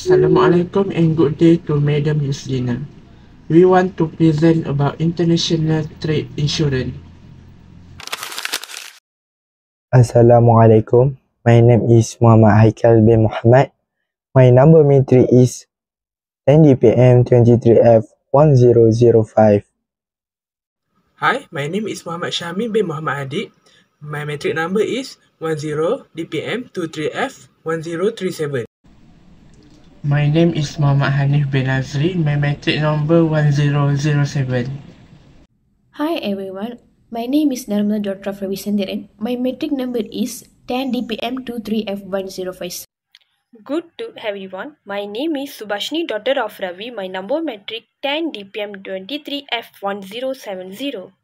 Assalamualaikum and good day to Madam Yuslina. We want to present about international trade insurance. Assalamualaikum. My name is Muhammad Haikal bin Muhammad. My number matrix is 10 DPM 23F 1005. Hi, my name is Muhammad Syami bin Muhammad Adik. My metric number is 10 DPM 23F 1037. My name is Muhammad Hanif bin Azri. My metric number 1007. Hi everyone, my name is Narmada Dr. Ravisendiran. My metric number is 10 DPM 23F105. Good to everyone. My name is Subhashini, daughter of Ravi. My number metric 10 DPM 23F1070.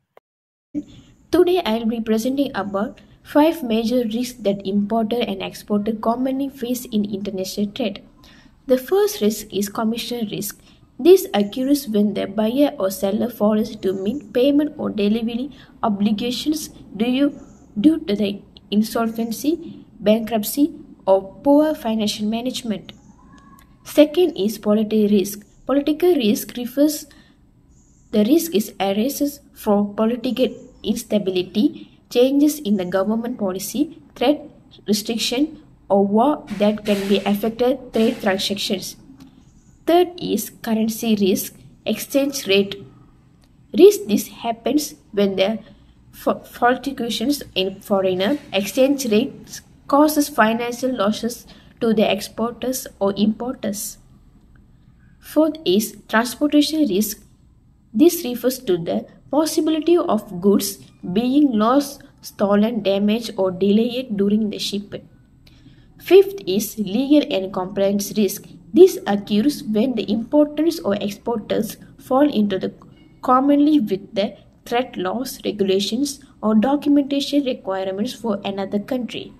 Today I will be presenting about 5 major risks that importer and exporter commonly face in international trade. The first risk is commission risk. This occurs when the buyer or seller fails to meet payment or delivery obligations due to the insolvency, bankruptcy, or poor financial management. Second is political risk. Political risk refers the risk is arises from political instability, changes in the government policy, threat, restriction, or war that can be affected trade transactions. Third is currency risk, exchange rate risk. This happens when the fluctuations in foreign exchange rates causes financial losses to the exporters or importers. Fourth is transportation risk. This refers to the possibility of goods being lost, stolen, damaged, or delayed during the shipment. Fifth is legal and compliance risk. This occurs when the importers or exporters fall into the commonly with the threat laws, regulations, or documentation requirements for another country.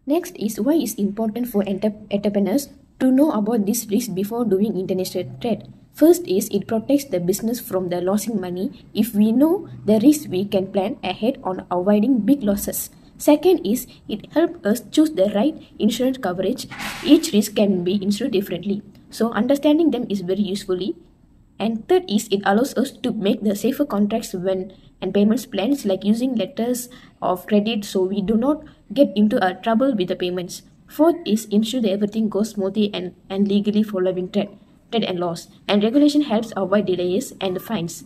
Next is why it's important for entrepreneurs to know about this risk before doing international trade. First is it protects the business from the losing money. If we know the risk, we can plan ahead on avoiding big losses. Second is it helps us choose the right insurance coverage. Each risk can be insured differently, so understanding them is very usefully. And third is it allows us to make the safer contracts when and payments plans, like using letters of credit so we do not get into a trouble with the payments. Fourth is ensure that everything goes smoothly and legally following trade and laws. And regulation helps avoid delays and fines.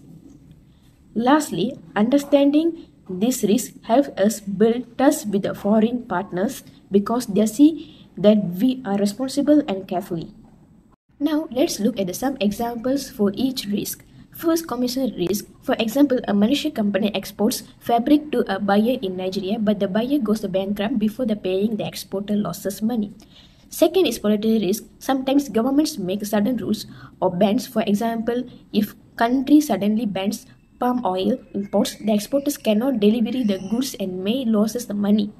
Lastly, understanding this risk helps us build trust with the foreign partners because they see that we are responsible and carefully. Now, let's look at some examples for each risk. First, commission risk. For example, a Malaysian company exports fabric to a buyer in Nigeria, but the buyer goes bankrupt before paying the exporter loses money. Second is political risk. Sometimes governments make sudden rules or bans. For example, if country suddenly bans palm oil imports, the exporters cannot deliver the goods and may loses the money.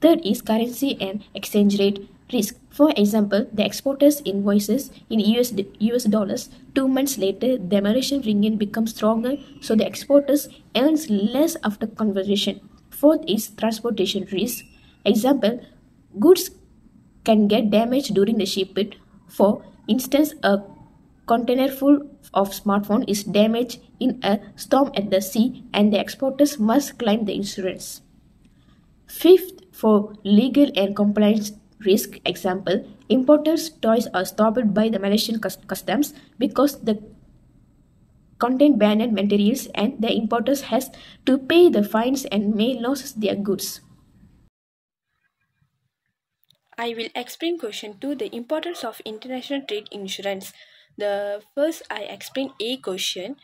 Third is currency and exchange rate risk. For example, the exporters invoices in US dollars. 2 months later, the Malaysian ringgit becomes stronger, so the exporters earns less after conversion. Fourth is transportation risk. Example, goods can get damaged during the shipment. For instance, a container full of smartphone is damaged in a storm at the sea, and the exporters must claim the insurance. Fifth, for legal and compliance risk, example, importers' toys are stopped by the Malaysian customs because the contain banned materials, and the importers has to pay the fines and may lose their goods. I will explain question 2, the importance of international trade insurance. The first I explain A question.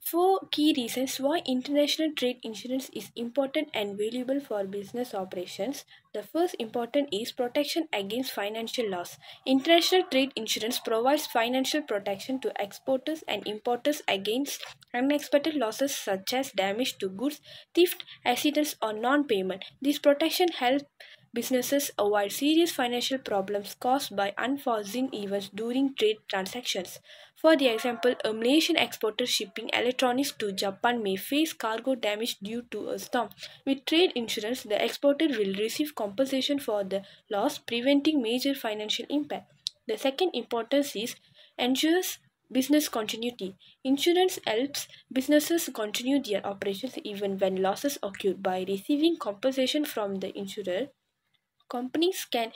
4 key reasons why international trade insurance is important and valuable for business operations. The first important is protection against financial loss. International trade insurance provides financial protection to exporters and importers against unexpected losses such as damage to goods, theft, accidents, or non-payment. This protection helps businesses avoid serious financial problems caused by unforeseen events during trade transactions. For the example, a Malaysian exporter shipping electronics to Japan may face cargo damage due to a storm. With trade insurance, the exporter will receive compensation for the loss, preventing major financial impact. The second importance is ensures business continuity. Insurance helps businesses continue their operations even when losses occur. By receiving compensation from the insurer, companies can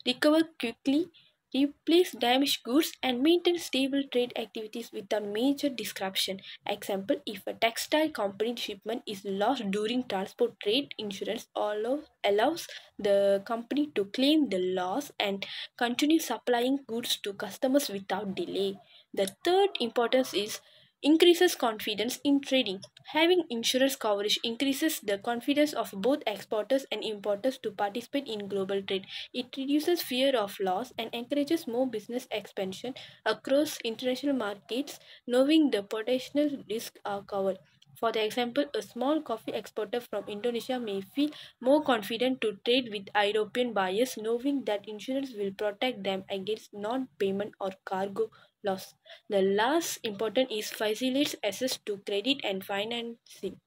recover quickly, replace damaged goods, and maintain stable trade activities without major disruption. Example, if a textile company shipment is lost during transport, trade insurance allows the company to claim the loss and continue supplying goods to customers without delay. The third importance is increases confidence in trading. Having insurance coverage increases the confidence of both exporters and importers to participate in global trade. It reduces fear of loss and encourages more business expansion across international markets, knowing the potential risks are covered. For the example, a small coffee exporter from Indonesia may feel more confident to trade with European buyers, knowing that insurance will protect them against non-payment or cargo loss. The last important is facilitates access to credit and financing.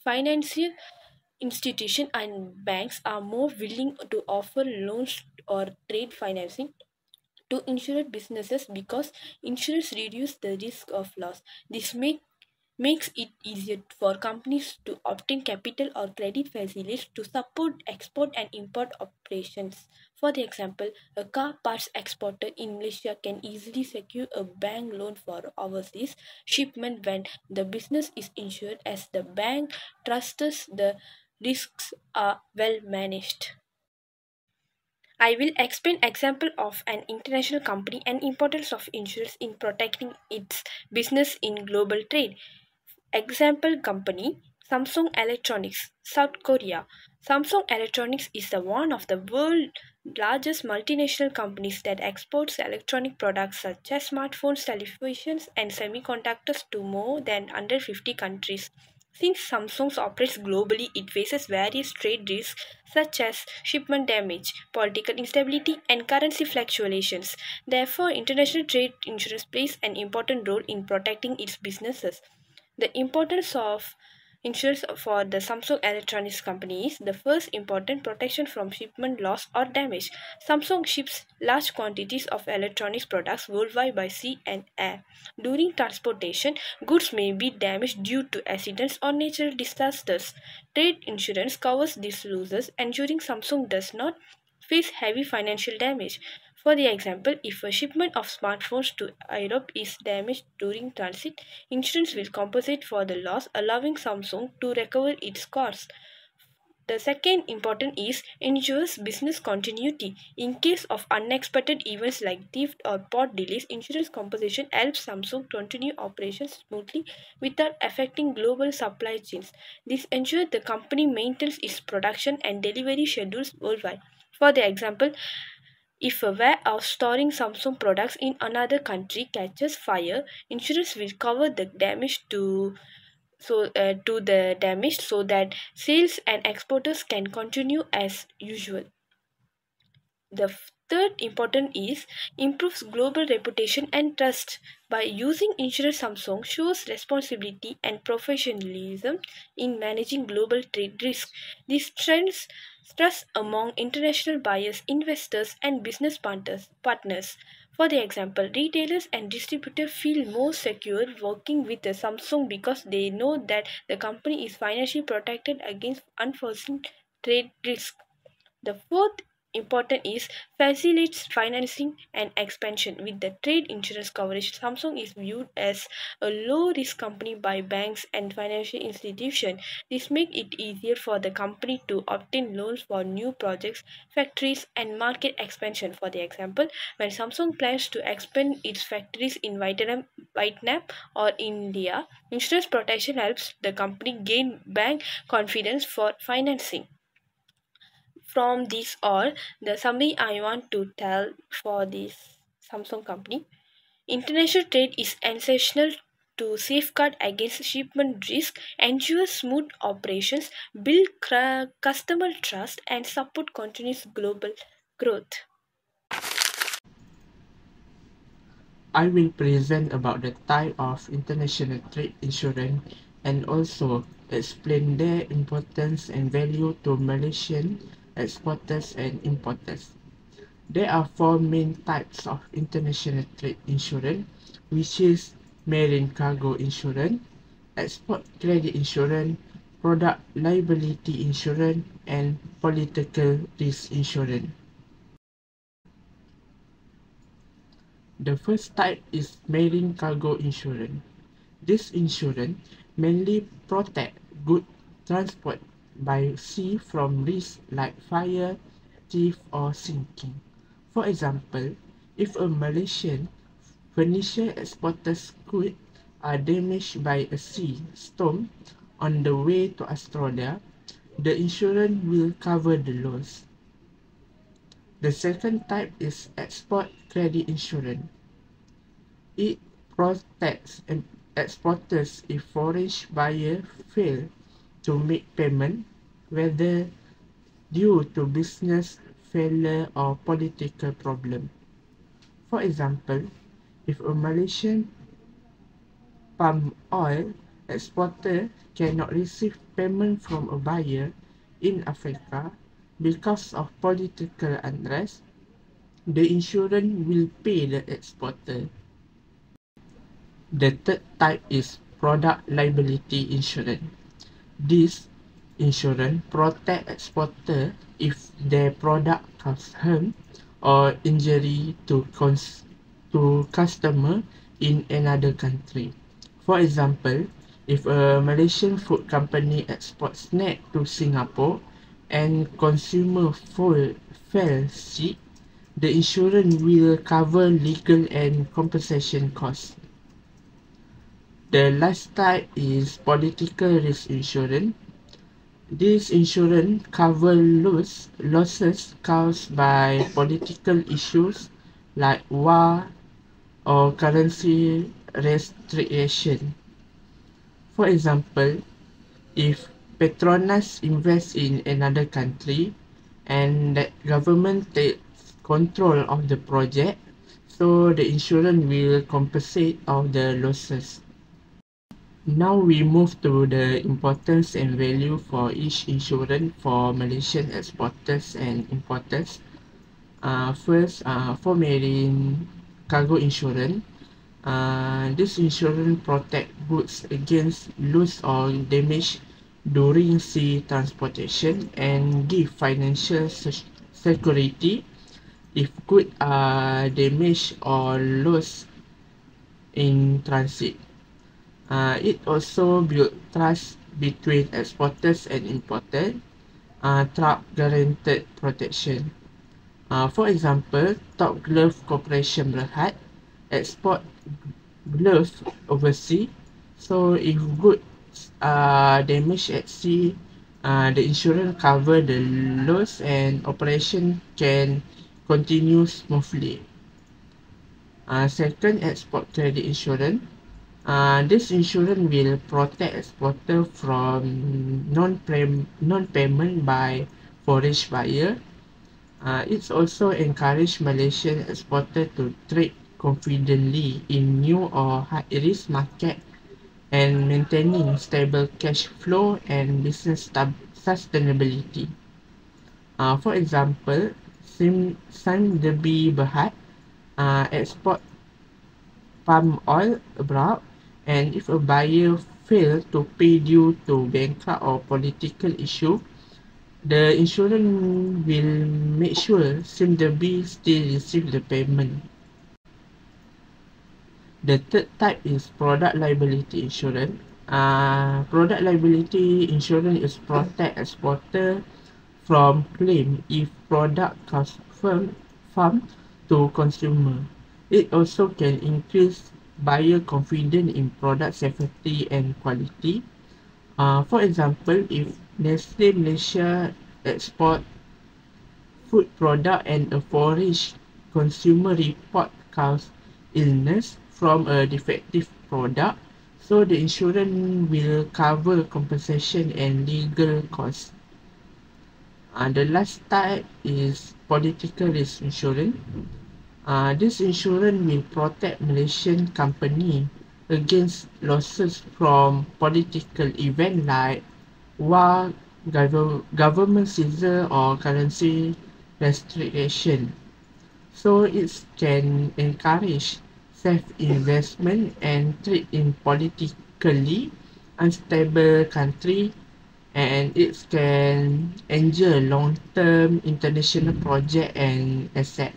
Financial institutions and banks are more willing to offer loans or trade financing to insured businesses because insurance reduces the risk of loss. This makes it easier for companies to obtain capital or credit facilities to support export and import operations. For the example, a car parts exporter in Malaysia can easily secure a bank loan for overseas shipment when the business is insured as the bank trusts the risks are well managed. I will explain example of an international company and importance of insurance in protecting its business in global trade. Example company Samsung Electronics, South Korea. Samsung Electronics is the one of the world's largest multinational companies that exports electronic products such as smartphones, televisions, and semiconductors to more than 150 countries. Since Samsung operates globally, it faces various trade risks such as shipment damage, political instability, and currency fluctuations. Therefore, international trade insurance plays an important role in protecting its businesses. The importance of insurance for the Samsung Electronics company is the first important protection from shipment loss or damage. Samsung ships large quantities of electronics products worldwide by sea and air. During transportation, goods may be damaged due to accidents or natural disasters. Trade insurance covers these losses, ensuring Samsung does not face heavy financial damage. For the example, if a shipment of smartphones to Europe is damaged during transit, insurance will compensate for the loss, allowing Samsung to recover its costs. The second important is ensures business continuity. In case of unexpected events like theft or port delays, insurance compensation helps Samsung continue operations smoothly without affecting global supply chains. This ensures the company maintains its production and delivery schedules worldwide. For the example, if a warehouse storing Samsung products in another country catches fire, insurance will cover the damage to the damage so that sales and exporters can continue as usual. The third important is improves global reputation and trust. By using insurance, Samsung shows responsibility and professionalism in managing global trade risk. This strengthens trust among international buyers, investors, and business partners. For the example, retailers and distributors feel more secure working with the Samsung because they know that the company is financially protected against unforeseen trade risk. The fourth important is facilitates financing and expansion. With the trade insurance coverage, Samsung is viewed as a low risk company by banks and financial institutions. This makes it easier for the company to obtain loans for new projects, factories, and market expansion. For the example, when Samsung plans to expand its factories in Vietnam or India, insurance protection helps the company gain bank confidence for financing. From this all, the summary I want to tell for this Samsung company. International trade is essential to safeguard against shipment risk, ensure smooth operations, build customer trust, and support continuous global growth. I will present about the type of international trade insurance and also explain their importance and value to Malaysian exporters and importers. There are four main types of international trade insurance, which is marine cargo insurance, export credit insurance, product liability insurance, and political risk insurance. The first type is marine cargo insurance. This insurance mainly protects goods transport by sea from risks like fire, thief, or sinking. For example, if a Malaysian furniture exporter's goods are damaged by a sea storm on the way to Australia, the insurance will cover the loss. The second type is export credit insurance. It protects exporters if foreign buyers fail to make payment, whether due to business failure or political problem. For example, if a Malaysian palm oil exporter cannot receive payment from a buyer in Africa because of political unrest, the insurance will pay the exporter. The third type is product liability insurance. This insurance protects exporters if their product causes harm or injury to customer in another country. For example, if a Malaysian food company exports snack to Singapore and consumer fell sick, the insurance will cover legal and compensation costs. The last type is political risk insurance. This insurance covers losses caused by political issues like war or currency restriction. For example, if Petronas invests in another country and the government takes control of the project, so the insurance will compensate all the losses. Now we move to the importance and value for each insurance for Malaysian exporters and importers. First, for marine cargo insurance, this insurance protects goods against loss or damage during sea transportation and give financial security if goods are damaged or lost in transit. It also builds trust between exporters and importers through guaranteed protection. For example, Top Glove Corporation Berhad export gloves overseas. So if goods are damaged at sea, the insurance cover the loss and operation can continue smoothly. Second, export credit insurance. This insurance will protect exporter from non-payment by foreign buyer. It also encourage Malaysian exporter to trade confidently in new or high-risk market and maintaining stable cash flow and business sustainability. For example, Sandebi Berhad export palm oil abroad, and if a buyer fails to pay due to bankrupt or political issue, the insurance will make sure Sandebi still receive the payment. The third type is product liability insurance. Product liability insurance is protect exporter from claim if product comes farm to consumer. It also can increase buyer confidence in product safety and quality. For example, if Nestle Malaysia export food product and a foreign consumer report cause illness from a defective product, so the insurance will cover compensation and legal costs. The last type is political risk insurance. This insurance will protect Malaysian company against losses from political events like war, government seizure or currency restriction. so it can encourage safe investment and trade in politically unstable country, and it can ensure long-term international project and asset.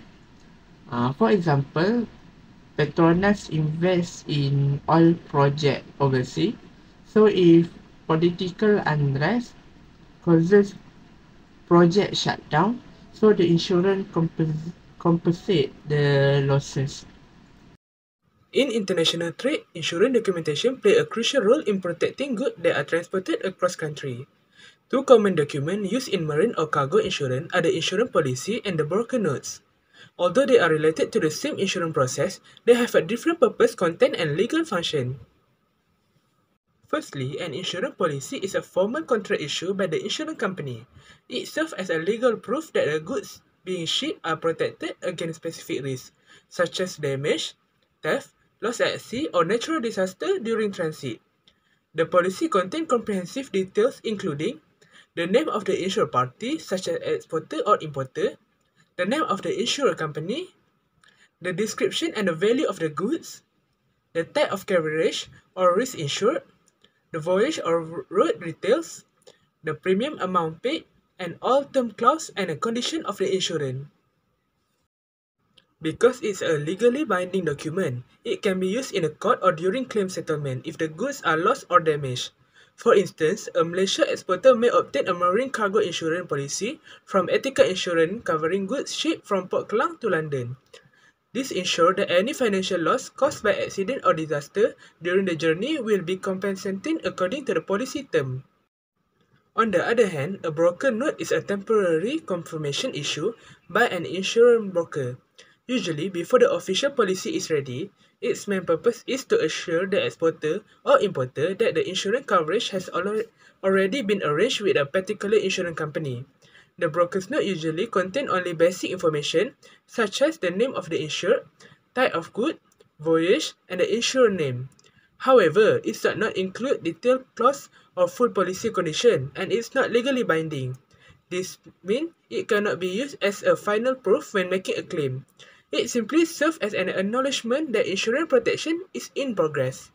For example, Petronas invests in oil project overseas. So if political unrest causes project shutdown, so the insurance compensate the losses. In international trade, insurance documentation play a crucial role in protecting goods that are transported across country. Two common documents used in marine or cargo insurance are the insurance policy and the broker notes. Although they are related to the same insurance process, they have a different purpose, content, and legal function. Firstly, an insurance policy is a formal contract issued by the insurance company. It serves as a legal proof that the goods being shipped are protected against specific risks, such as damage, theft, loss at sea, or natural disaster during transit. The policy contains comprehensive details including the name of the insured party, such as exporter or importer, the name of the insurer company, the description and the value of the goods, the type of coverage or risk insured, the voyage or route details, the premium amount paid, and all term clause and the condition of the insurance. Because it's a legally binding document, it can be used in a court or during claim settlement if the goods are lost or damaged. For instance, a Malaysia exporter may obtain a marine cargo insurance policy from Ethical Insurance covering goods shipped from Port Klang to London. This ensures that any financial loss caused by accident or disaster during the journey will be compensated according to the policy term. On the other hand, a broker note is a temporary confirmation issued by an insurance broker. Usually, before the official policy is ready, its main purpose is to assure the exporter or importer that the insurance coverage has already been arranged with a particular insurance company. The broker's note usually contains only basic information such as the name of the insured, type of good, voyage, and the insurer name. However, it does not include detailed clause or full policy condition, and it's not legally binding. This means it cannot be used as a final proof when making a claim. It simply serves as an acknowledgement that insurance protection is in progress.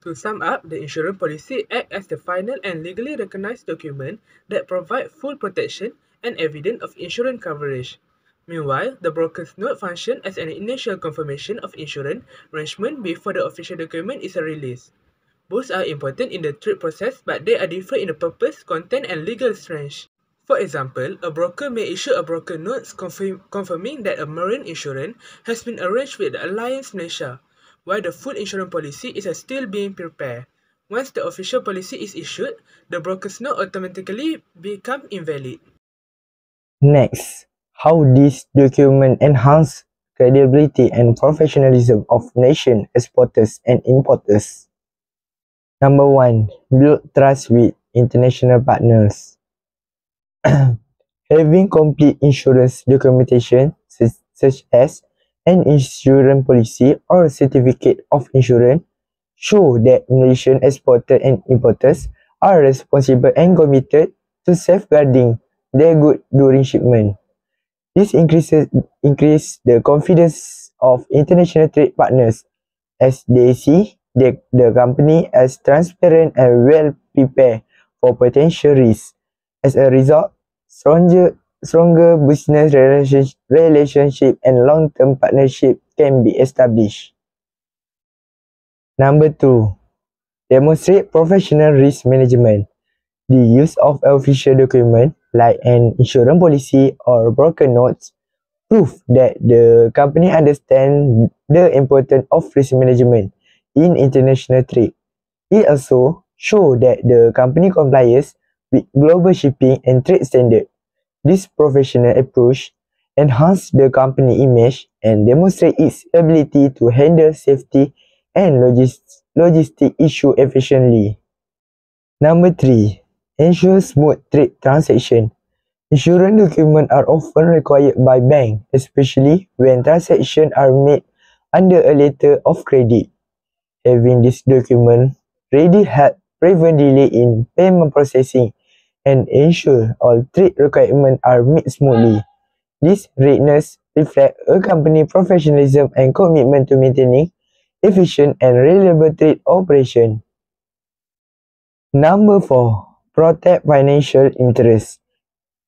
To sum up, the insurance policy acts as the final and legally recognized document that provides full protection and evidence of insurance coverage. Meanwhile, the broker's note functions as an initial confirmation of insurance arrangement before the official document is released. Both are important in the trade process, but they are different in the purpose, content, and legal strength. For example, a broker may issue a broker note confirming that a marine insurance has been arranged with the Alliance Malaysia, while the full insurance policy is still being prepared. Once the official policy is issued, the broker's note automatically becomes invalid. Next, how this document enhance credibility and professionalism of nation exporters and importers. Number 1. Build trust with international partners. Having complete insurance documentation such as an insurance policy or certificate of insurance show that Malaysian exporters and importers are responsible and committed to safeguarding their goods during shipment. This increases the confidence of international trade partners as they see the company as transparent and well prepared for potential risks. As a result, stronger business relationship and long-term partnership can be established. Number 2. Demonstrate professional risk management. The use of official document like an insurance policy or broker notes prove that the company understands the importance of risk management in international trade. It also shows that the company complies with global shipping and trade standards. This professional approach enhances the company image and demonstrates its ability to handle safety and logistic issues efficiently. Number 3. Ensure smooth trade transaction. Insurance documents are often required by banks, especially when transactions are made under a letter of credit. Having this document ready helps prevent delay in payment processing and ensure all trade requirements are met smoothly. This readiness reflects a company's professionalism and commitment to maintaining efficient and reliable trade operation. Number 4. Protect financial interests.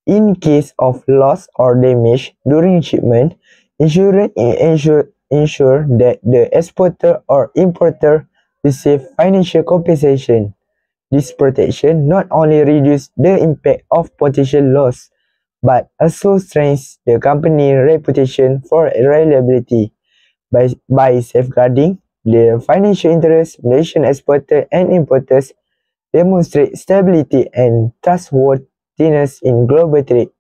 In case of loss or damage during shipment, insurance ensure that the exporter or importer receive financial compensation. This protection not only reduces the impact of potential loss, but also strengthens the company's reputation for reliability. By safeguarding the financial interests, Malaysian exporters and importers demonstrate stability and trustworthiness in global trade.